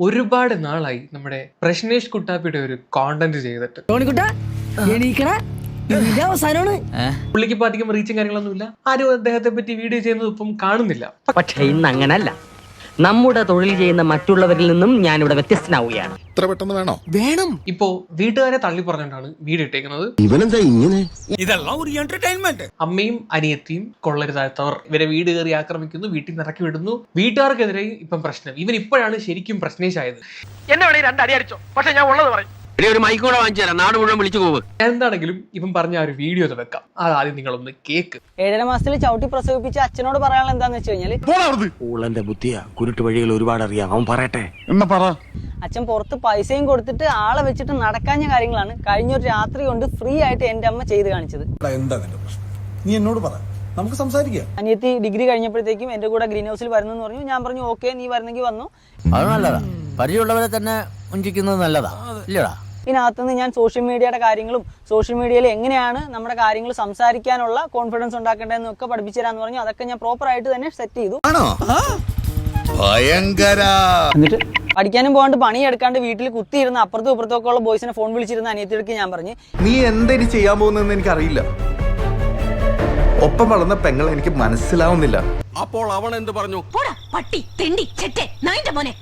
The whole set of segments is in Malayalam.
ഒരുപാട് നാളായി നമ്മുടെ പ്രശ്നേഷ് കുട്ടാപ്പിയുടെ ഒരു കോണ്ടന്റ് ചെയ്തിട്ട് പുള്ളിക്ക് ഇപ്പൊ അധികം റീച്ചും കാര്യങ്ങളൊന്നുമില്ല. ആരും അദ്ദേഹത്തെ പറ്റി വീഡിയോ ചെയ്യുന്നത് ഇപ്പം കാണുന്നില്ല. പക്ഷെ ഇന്ന് അങ്ങനല്ല. നമ്മുടെ തൊഴിൽ ചെയ്യുന്ന മറ്റുള്ളവരിൽ നിന്നും ഞാനിവിടെ വ്യത്യസ്തനാവുകയാണ്. ഇത്ര പെട്ടെന്ന് വേണോ? വേണം. ഇപ്പോ വീട്ടുകാരെ തള്ളി പറഞ്ഞിട്ടാണ് വീഡിയോ ഇട്ടേക്കുന്നത്. ഇവനെന്താ ഇങ്ങനെ? ഇതെല്ലാം ഒരു എന്റർടൈൻമെന്റ്. അമ്മയും അനിയത്തിയും കൊള്ളരുതാത്തവർ ഇവരെ വീട് കയറി ആക്രമിക്കുന്നു, വീട്ടിൽ നിന്ന് ഇറക്കി വിടുന്നു. വീട്ടുകാർക്കെതിരെ ഇപ്പം പ്രശ്നം. ഇവൻ ഇപ്പോഴാണ് ശരിക്കും പ്രശ്നേഷായത്. എന്നെ വേണേ രണ്ടടി അടിച്ചോ, പക്ഷെ ഞാൻ ഉള്ളത് പറയും. ഒരു മൈക്കൂടെ വാങ്ങിച്ചു തരാം, നാട് മുഴുവൻ വിളിച്ചു പോകും. എന്താണെങ്കിലും ഇവൻ പറഞ്ഞ ആ ഒരു വീഡിയോ വെക്കാം. അത് ആദ്യം നിങ്ങളൊന്ന് കേക്ക്. 7.5 മാസത്തിൽ ചവിട്ടി പ്രസവിപ്പിച്ച അച്ഛനോട് പറയാനുള്ള എന്താന്ന് വെച്ച് കഴിഞ്ഞാല്, ഊളന്റെ ബുദ്ധിയാ, കുരുട്ട് വഴികൾ ഒരുപാട് അറിയാം. അവൻ പറയട്ടെ എന്നാ പറ. അച്ഛൻ പുറത്ത് പൈസയും കൊടുത്തിട്ട് ആളെ വെച്ചിട്ട് നടക്കാഞ്ഞ കാര്യങ്ങളാണ് കഴിഞ്ഞൊരു രാത്രി കൊണ്ട് ഫ്രീ ആയിട്ട് എന്റെ അമ്മ ചെയ്ത് കാണിച്ചത്. എന്താ നിന്റെ പ്രശ്നം? നീ എന്നോട് പറ, നമുക്ക് സംസാരിക്കാം. അനിയത്തി ഡിഗ്രി കഴിഞ്ഞപ്പോഴത്തേക്കും എന്റെ കൂടെ ഗ്രീൻ ഹൗസിൽ വരുന്നെന്ന് പറഞ്ഞു. ഞാൻ പറഞ്ഞു ഓക്കെ, നീ വരുന്നെങ്കിൽ വന്നു. അത് നല്ലതാ, പരിചയമുള്ളവരെ തന്നെ വഞ്ചിക്കുന്നത് നല്ലതാ, ഇല്ലടാ. ഇതിനകത്തുനിന്ന് ഞാൻ സോഷ്യൽ മീഡിയയുടെ കാര്യങ്ങളും സോഷ്യൽ മീഡിയയിൽ എങ്ങനെയാണ് നമ്മുടെ കാര്യങ്ങൾ സംസാരിക്കാനുള്ള കോൺഫിഡൻസ് ഉണ്ടാക്കേണ്ടതെന്നും ഒക്കെ പഠിപ്പിച്ചു തരാന്ന് പറഞ്ഞു. അതൊക്കെ ഞാൻ പ്രോപ്പർ ആയിട്ട് തന്നെ സെറ്റ് ചെയ്തു. എന്നിട്ട് പഠിക്കാനും പോകാണ്ട് പണിയെടുക്കാണ്ട് വീട്ടിൽ കുത്തിയിരുന്ന അപ്പുറത്തും ഇപ്പുറത്തും ഒക്കെ ഉള്ള ബോയ്സിനെ ഫോൺ വിളിച്ചിരുന്ന അനിയത്തിക്ക് ഞാൻ പറഞ്ഞു, നീ എന്തിനു ചെയ്യാൻ പോകുന്നതെന്ന് എനിക്കറിയില്ല. ഒപ്പം വളർന്ന പെങ്ങൾ എനിക്ക് മനസ്സിലാവുന്നില്ല. അപ്പോൾ അവൻ എന്ത് പറഞ്ഞു? പട്ടി തെണ്ടി ചെറ്റെ നായിന്റെ മോനെ.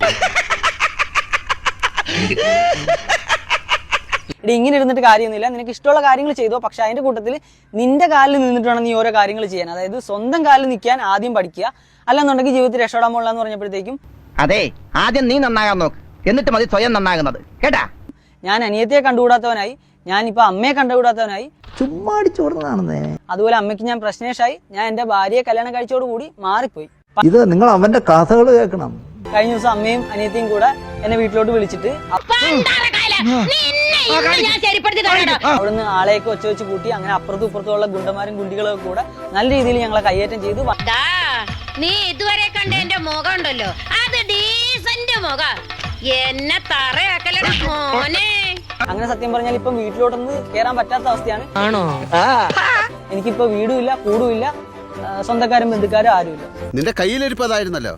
ഇങ്ങനെ ഇരുന്നിട്ട് കാര്യമൊന്നുമില്ല, നിനക്ക് ഇഷ്ടമുള്ള കാര്യങ്ങൾ ചെയ്തോ, പക്ഷെ അതിന്റെ കൂട്ടത്തിൽ നിന്റെ കാലിൽ നിന്നിട്ട് വേണം നീ ഓരോ കാര്യങ്ങൾ ചെയ്യാൻ. അതായത് സ്വന്തം കാലിൽ നിൽക്കാൻ ആദ്യം പഠിക്കുക, അല്ലെന്നുണ്ടെങ്കിൽ ജീവിതത്തിൽ രക്ഷപ്പെടാൻ പോകില്ല എന്ന് പറഞ്ഞപ്പോഴത്തേക്കും, അതെ, ആദ്യം നീ നന്നാകാൻ നോക്ക്, എന്നിട്ട് മതി സ്വയം നന്നാകുന്നത്, കേട്ടാ. ഞാൻ അനിയത്തിയെ കണ്ടുകൂടാത്തവനായി, ഞാൻ ഇപ്പൊ അമ്മയെ കണ്ടുകൂടാത്തവനായി, ചുമ്മാടിച്ചോടുന്നതാണെന്നേ. അതുപോലെ അമ്മയ്ക്ക് ഞാൻ പ്രശ്നേഷായി. ഞാൻ എന്റെ ഭാര്യയെ കല്യാണം കഴിച്ചോടുകൂടി മാറിപ്പോയി. ഇത് നിങ്ങൾ അവന്റെ കഥകൾ കേൾക്കണം. കഴിഞ്ഞ ദിവസം അമ്മയും അനിയത്തിയും കൂടെ എന്നെ വീട്ടിലോട്ട് വിളിച്ചിട്ട് അവിടുന്ന് ആളെയൊക്കെ വെച്ച് കൂട്ടി, അങ്ങനെ അപ്പുറത്തും ഇപ്പുറത്തുള്ള ഗുണ്ടന്മാരും ഗുണ്ടികളൊക്കെ കൂടെ നല്ല രീതിയിൽ ഞങ്ങളെ കയ്യേറ്റം ചെയ്തു. നീ ഇതുവരെ കണ്ട എന്റെ മുഖം ഉണ്ടല്ലോ, അത് ഡീസന്റ് മുഖം. എന്നെ തറയാക്കലട മോനെ. അങ്ങനെ സത്യം പറഞ്ഞാൽ ഇപ്പം വീട്ടിലോട്ടൊന്ന് കേറാൻ പറ്റാത്ത അവസ്ഥയാണ്. ആണോ? എനിക്കിപ്പോ വീടുമില്ല, കൂടുമില്ല, സ്വന്തക്കാരും ബന്ധുക്കാരും ആരുമില്ല. നിന്റെ കയ്യിലിരിപ്പതായിരുന്നല്ലോ.